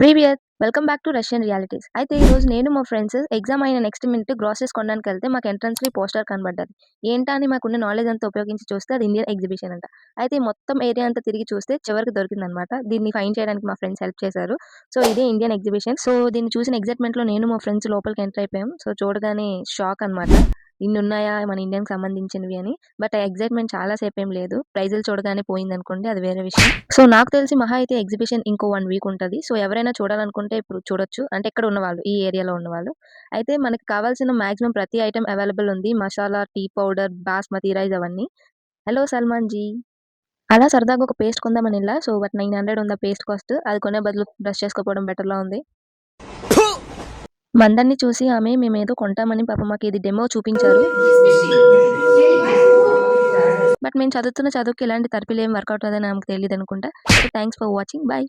Previous welcome back to Russian realities. అయితే ఈరోజు నేను మా ఫ్రెండ్స్ ఎగ్జామ్ అయిన నెక్స్ట్ మినిట్ గ్రాసరీస్ కొనడానికి వెళ్తే మాకు ఎంట్రన్స్‌లో పోస్టర్ కనబడ్డది. ఏంటా అని మాకున్న నాలెడ్జ్ అంతా ఉపయోగించి చూస్తే అది ఇండియన్ ఎగ్జిబిషన్ అంట. అయితే మొత్తం ఏరియా అంతా తిరిగి చూస్తే చివరికి దొరికిందనమాట. దీన్ని ఫైండ్ చేయడానికి మా ఫ్రెండ్స్ హెల్ప్ చేశారు. సో, ఇదే ఇండియన్ ఎగ్జిబిషన్. సో, దీన్ని చూసిన ఎక్సైట్‌మెంట్‌లో నేను మా ఫ్రెండ్స్ లోపలికి ఎంటర్ అయిపోయాం. సో, చూడగానే షాక్ అనమాట. ఇన్నున్నాయా మన ఇండియాకి సంబంధించినవి అని. బట్ ఆ ఎక్సైట్‌మెంట్ చాలా సేపేం లేదు. ప్రైజులు చూడగానే పోయిందనుకోండి, అది వేరే విషయం. సో, నాకు తెలిసి మహా అయితే ఎగ్జిబిషన్ ఇంకో 1 వీక్ ఉంటది. సో, ఎవరైనా చూడాలనుకుంటే ఇప్పుడు చూడొచ్చు. అంటే ఇక్కడ ఉన్నవాళ్ళు, ఈ ఏరియాలో ఉన్నవాళ్ళు. అయితే మనకి కావాల్సిన మాక్సిమం ప్రతి ఐటెమ్ అవైలబుల్ ఉంది. Masala, tea powder, basmati rice అవన్నీ. హలో సల్మాన్ జీ. అలా సరదాగా ఒక పేస్ట్ కొందామని ఎళ్ళా. సో, బట్ 900 ఉంది ఆ పేస్ట్ కాస్ట్. అది కొనే బదులు బ్రష్ చేసుకోకపోవడం బెటర్‌లా ఉంది. మందరిని చూసి ఆమె మేమేదో కొంటామని పాపం మాకిది డెమో చూపించారు. బట్ మేము చదువుతున్న చదువుకి ఇలాంటి తరపిలేం వర్కౌట్ అవ్వదని ఆమెకు తెలీదనుకుంటా. So, thanks for watching. By.